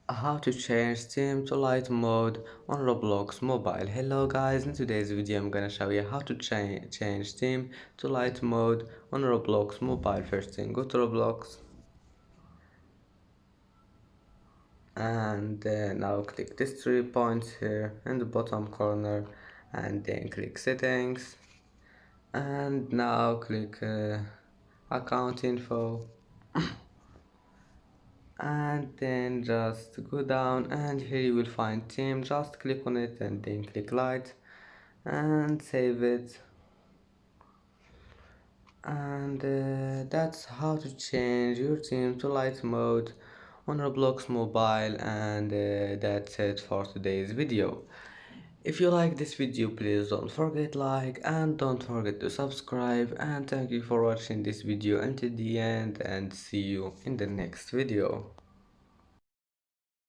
How to change theme to light mode on Roblox mobile. Hello guys, in today's video I'm gonna show you how to change theme to light mode on Roblox mobile. First thing, go to Roblox and now click these 3 points here in the bottom corner and then click settings and now click account info and then just go down and here you will find theme. Just click on it and then click light and save it, and that's how to change your theme to light mode on Roblox mobile. And that's it for today's video. If you like this video, please don't forget like and don't forget to subscribe, and thank you for watching this video until the end, and see you in the next video.